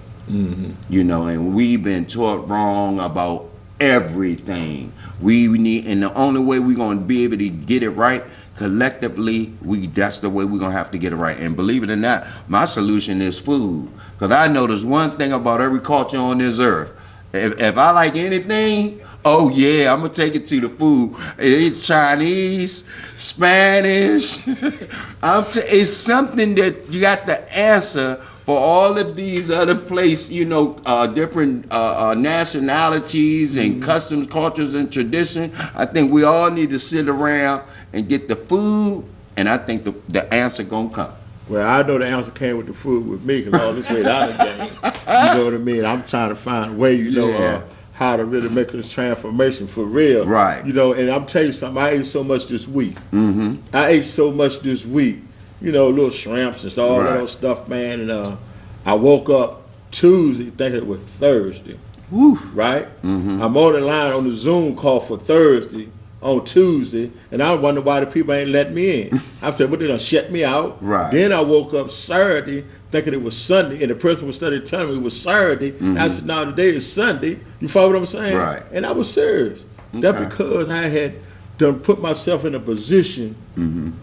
You know, and we've been taught wrong about everything. We need, and the only way we're going to be able to get it right collectively, that's the way we're going to have to get it right. And believe it or not, my solution is food. Because I know there's one thing about every culture on this earth. If I like anything, oh yeah, I'm going to take it to the food. It's Chinese, Spanish. It's something that you got to answer for all of these other places, you know, different nationalities and customs, cultures, and tradition. I think we all need to sit around and get the food, and I think the answer gonna come. Well, I know the answer came with the food with me, because all this way out of the game. You know what I mean? I'm trying to find a way, you know, how to really make this transformation for real. Right. You know, and I'm telling you something, I ate so much this week. I ate so much this week. You know, little shrimps and all that old stuff, man. And I woke up Tuesday thinking it was Thursday. Woo. right? I'm on the line on the Zoom call for Thursday, on Tuesday, and I wonder why the people ain't let me in. I said, well, they done shut me out. Right. Then I woke up Saturday thinking it was Sunday, and the person was started telling me it was Saturday. And I said, no, today is Sunday. You follow what I'm saying? Right. And I was serious. That's Okay. because I had done put myself in a position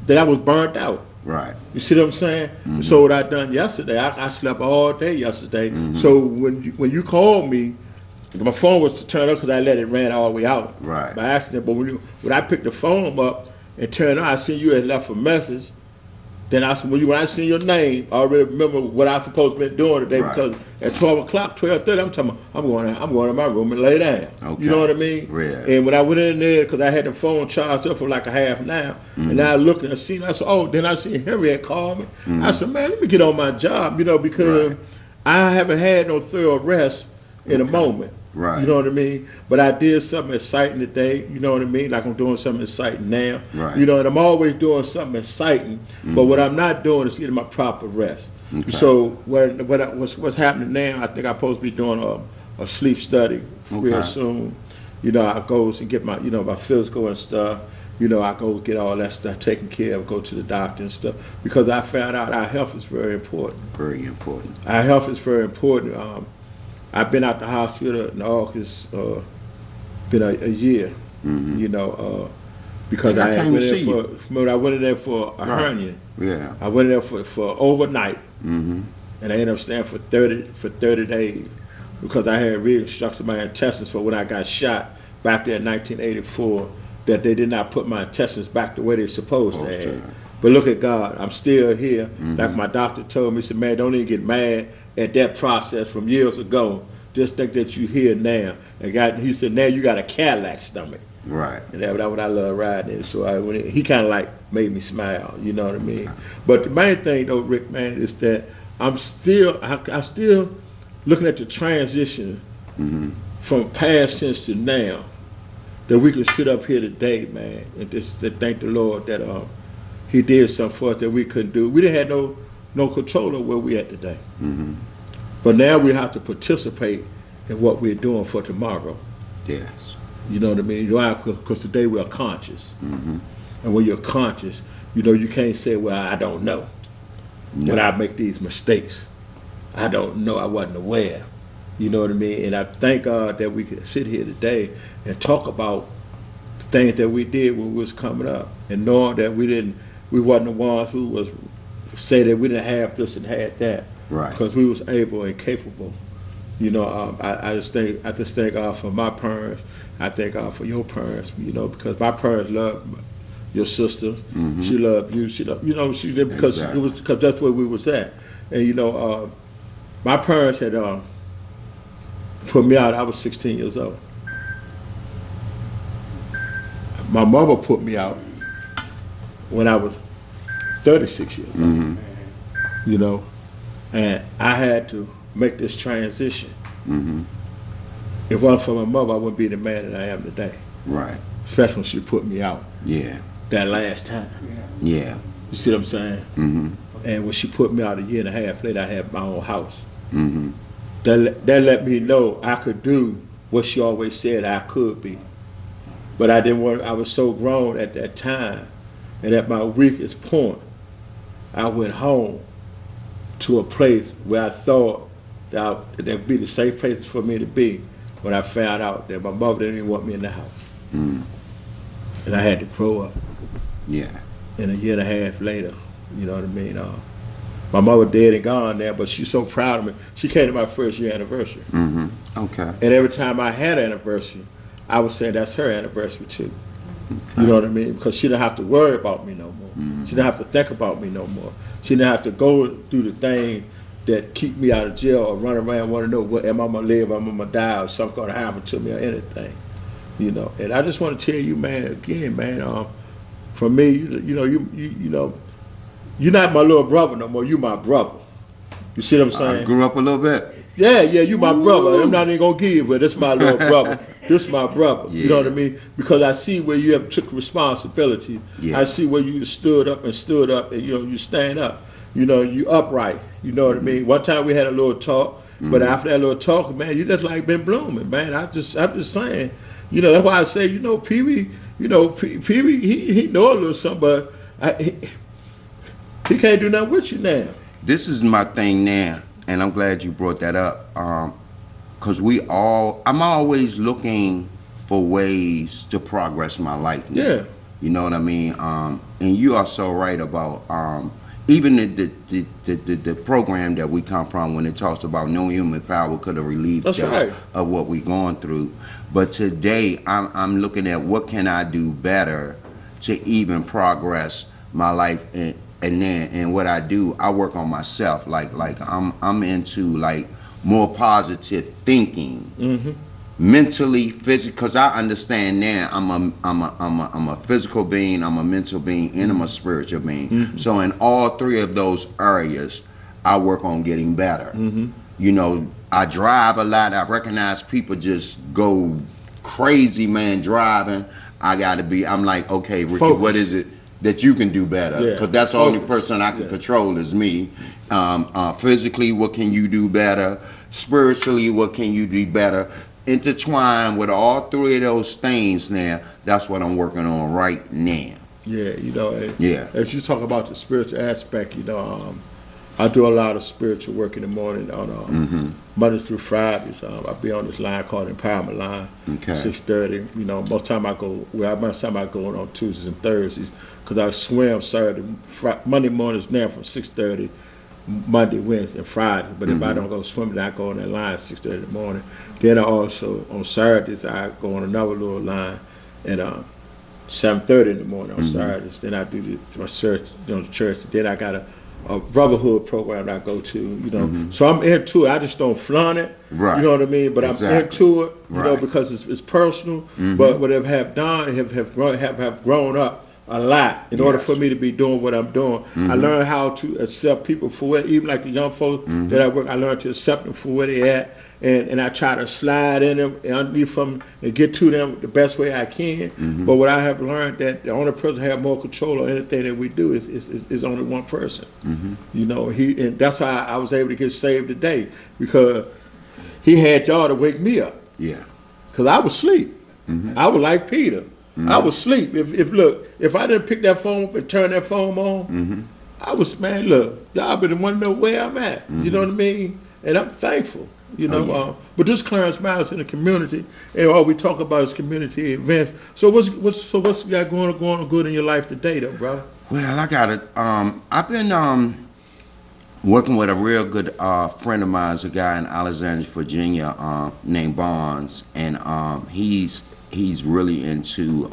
that I was burnt out. Right. You see what I'm saying? So what I done yesterday, I slept all day yesterday. So when you called me, my phone was to turn up because I let it ran all the way out Right. by accident. But when I picked the phone up and turned on, I seen you had left a message. Then I said, when I seen your name, I already remember what I was supposed to be doing today Right. because at 12 o'clock, 12:30, I'm talking about, I'm going to my room and lay down. Okay. You know what I mean? Yeah. And when I went in there, because I had the phone charged up for like a half an hour, and I looked and I seen, I said, oh, then I seen Henry had called me. I said, man, let me get on my job, because Right. I haven't had no thorough rest in a moment. Right. You know what I mean? But I did something exciting today, you know what I mean? Like I'm doing something exciting now. Right. You know, and I'm always doing something exciting, but what I'm not doing is getting my proper rest. Okay. So what's happening now, I think I'm supposed to be doing a sleep study real Okay. soon. You know, I goes and get my, my physical and stuff. You know, I go get all that stuff taken care of, go to the doctor and stuff, because I found out our health is very important. Very important. Our health is very important. I've been out the hospital in August, been a year, because I I came went to in see you. remember I went in there for a Right. hernia. Yeah. I went in there for overnight, and I ended up staying for 30 days because I had reconstructed my intestines for when I got shot back there in 1984, that they did not put my intestines back the way they're supposed to have. But look at God, I'm still here. Like my doctor told me, he said, man, don't even get mad at that process from years ago. Just think that you're here now. He said, now you got a Cadillac stomach. Right. And that's what I love riding in. So he kind of like made me smile, you know what I mean? But the main thing though, Rick, man, is that I'm still looking at the transition from past tense to now, that we can sit up here today, man, and just to thank the Lord that he did something for us that we couldn't do. We didn't have no control of where we at today. But now we have to participate in what we're doing for tomorrow. Yes. You know what I mean? Because today we are conscious. And when you're conscious, you can't say, well, I don't know. When I make these mistakes, I don't know, I wasn't aware. You know what I mean? And I thank God that we can sit here today and talk about the things that we did when we was coming up, and knowing that we wasn't the ones who was say that we didn't have this and had that. Right. Because we was able and capable. I just thank God for my parents. I thank God for your parents, because my parents loved your sister. She loved you. She loved, she did because Exactly. because that's where we was at. And my parents had put me out. I was 16 years old. My mother put me out when I was 36 years old. And I had to make this transition. If it wasn't for my mother, I wouldn't be the man that I am today. Right. Especially when she put me out Yeah. that last time. Yeah. You see what I'm saying? And when she put me out a year and a half later, I had my own house. That let me know I could do what she always said I could be. But I didn't want. I was so grown at that time, and at my weakest point, I went home to a place where I thought that would be the safe place for me to be. When I found out that my mother didn't even want me in the house, and I had to grow up. Yeah. And a year and a half later, you know what I mean? My mother dead and gone now, but she's so proud of me. She came to my first year anniversary. Okay. And every time I had an anniversary, I would say that's her anniversary too. You know what I mean? Because she didn't have to worry about me no more. She didn't have to think about me no more. She didn't have to go through the thing that keep me out of jail or run around want to know, what am I going to live, am I going to die, or something going to happen to me or anything. And I just want to tell you, man, again, man, for me, you're not my little brother no more. You my brother. You see what I'm saying? I grew up a little bit. Yeah, you my brother. I'm not even gonna give you, but this my little brother. This my brother. You know what I mean? Because I see where you have took responsibility. Yeah. I see where you stood up, and you stand up. You upright. You know what I mean? One time we had a little talk, But after that little talk, man, you just like been blooming, man. I'm just saying, that's why I say, Pee Wee, Pee Wee, he know a little something, but he can't do nothing with you now. This is my thing now, and I'm glad you brought that up. Cause I'm always looking for ways to progress my life now. Yeah. You know what I mean? And you are so right about even the program that we come from, when it talks about no human power could have relieved us of what we're going through. But today I'm looking at what can I do better to even progress my life, and what I do, I work on myself. Like I'm into like more positive thinking. Mentally, physically, because I understand now I'm a physical being, I'm a mental being, and I'm a spiritual being. So in all three of those areas, I work on getting better. I drive a lot. I recognize people just go crazy, man, driving. I'm like, okay, Ricky, Focus. What is it that you can do better? Because that's the only person I can control is me. Physically, what can you do better? Spiritually, what can you do better? Intertwined with all three of those things now, that's what I'm working on right now. Yeah, as you talk about the spiritual aspect, I do a lot of spiritual work in the morning on Monday through Fridays. I be on this line called Empowerment Line, 6:30. Most time I go, most time I go on Tuesdays and Thursdays, because I swim Monday mornings now from 6:30. Monday, Wednesday, and Friday. But if I don't go swimming, I go on that line at 6:30 in the morning. Then I also, on Saturdays, I go on another little line at 7:30 in the morning on Saturdays. Then I do my church, the church. Then I got a brotherhood program that I go to, So I'm into it. I just don't flaunt it. Right. You know what I mean? But Exactly. I'm into it, Right. because it's personal. But what I have done, have grown up a lot in order for me to be doing what I'm doing. I learned how to accept people for what, even like the young folks that I work, I learned to accept them for where they at, and I try to slide in them and underneath them and get to them the best way I can. But what I have learned, that the only person who have more control of anything that we do is only one person. And that's why I was able to get saved today, because he had y'all to wake me up. Yeah. Because I was asleep. I was like Peter. I was asleep. If I didn't pick that phone up and turn that phone on, I was, man, look, y'all been want to know where I'm at. You know what I mean? And I'm thankful. But this Clerance Miles in the community, and all we talk about is community events. So what's you got going on good in your life today, though, brother? Well, I got it. I've been working with a real good friend of mine, a guy in Alexandria, Virginia, named Bonds, and he's really into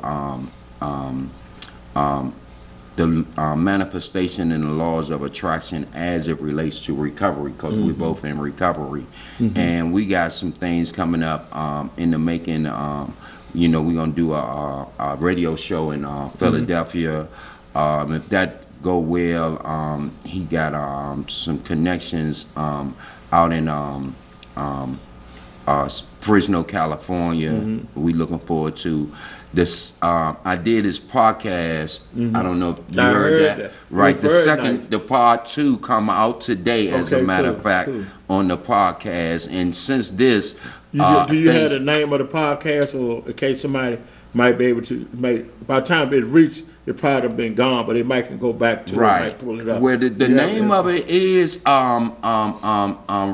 the manifestation and the laws of attraction as it relates to recovery, because we're both in recovery. And we got some things coming up in the making. We're going to do a radio show in Philadelphia. If that go well, he got some connections out in Fresno, California. We looking forward to this. I did his podcast. I don't know if you heard that. Right. The part 2 come out today, as a matter of fact, on the podcast. And since this, do you have the name of the podcast, or in case somebody might be able to by the time it reached, it probably have been gone, but they might can go back to it, might pull it up. Where the name of it is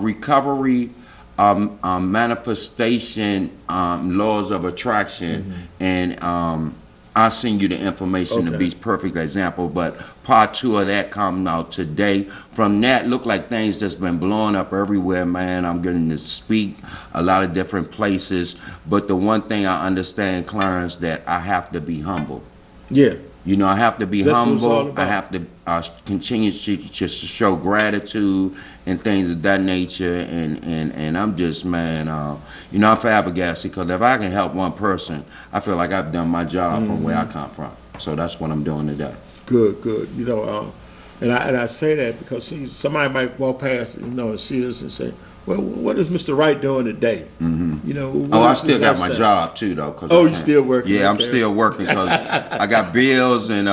Recovery Manifestation Laws of Attraction, and I'll send you the information to be perfect example. But part 2 of that coming out today. From that, look like things that's been blowing up everywhere, man. I'm getting to speak a lot of different places. But the one thing I understand, Clarence, that I have to be humble. Yeah. I have to be humble. I have to continue to just show gratitude and things of that nature. And I'm just, man, I'm flabbergasted, because if I can help one person, I feel like I've done my job from where I come from. So that's what I'm doing today. Good. And I say that because somebody might walk past, and see this and say, well, what is Mr. Wright doing today? I still got my job too, though. You still working? Yeah, I'm still working, because I got bills and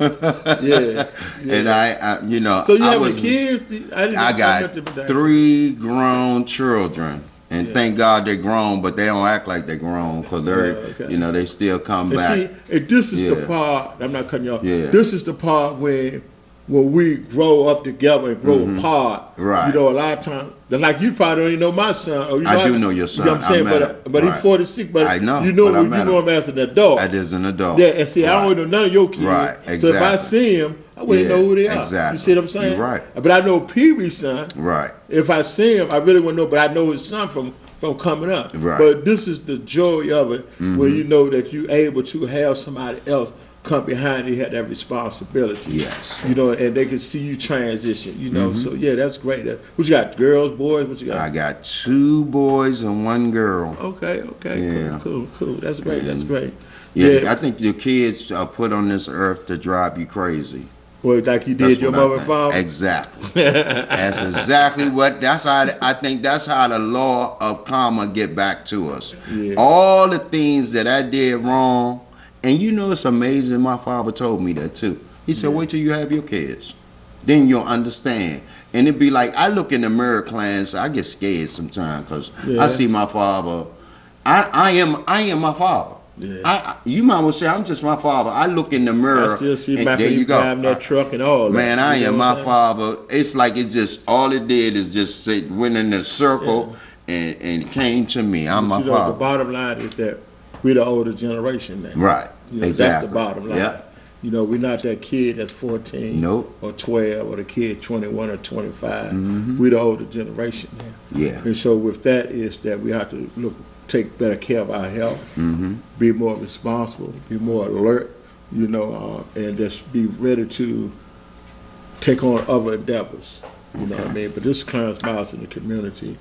Yeah. And I you know, So you I have was, any kids? I got 3 grown children, and thank God they're grown, but they don't act like they're grown because they're, okay. you know, they still come And back. see, and this is the Yeah. part, I'm not cutting you off. Yeah. This is the part when we grow up together and grow apart. Right. You know, a lot of times, like you probably don't even know my son. Or you I know, do know your son. You know what I'm saying? I met him. But he's Right. 46, but I know, you know, but I you met know him. him as an adult. As an adult. Yeah, and see, I Right. don't know none of your kids. Right, So if I exactly. see him, I wouldn't Yeah, know who they are. exactly. You see what I'm saying? You're right. But I know Pee Wee's son. Right. If I see him, I really wouldn't know, but I know his son from coming up. Right. But this is the joy of it, when you know that you're able to have somebody else come behind you, have that responsibility. Yes. You know, and they can see you transition, you know. So, yeah, that's great. What you got, girls, boys? What you got? I got 2 boys and 1 girl. Okay, Yeah. cool. That's great, that's great. Yeah, I think your kids are put on this earth to drive you crazy. Well, like you That's did your what I mother and think. father? Exactly. That's exactly what. That's how I think. That's how the law of karma get back to us. Yeah. All the things that I did wrong, and you know, it's amazing. My father told me that too. He said, "Wait till you have your kids, then you'll understand." And it'd be like I look in the mirror, Clarence. I get scared sometimes because Yeah. I see my father. I am my father. Yeah. You might well say I'm just my father. I look in the mirror. I still see and Michael there you go. driving that truck and all that. Man, I You know am what my I'm saying? father. It's like it just all it did is just say, went in a circle and came to me. I'm my But you know, the father. bottom line is that we're the older generation now. Right. You know, Exactly. That's the bottom line. Yeah. You know, we're not that kid that's 14 Nope. or 12 or the kid 21 or 25. We're the older generation now. Yeah. And so with that is that we have to take better care of our health, be more responsible, be more alert, you know, and just be ready to take on other endeavors. You know what I mean? But this Clerance Miles in the community.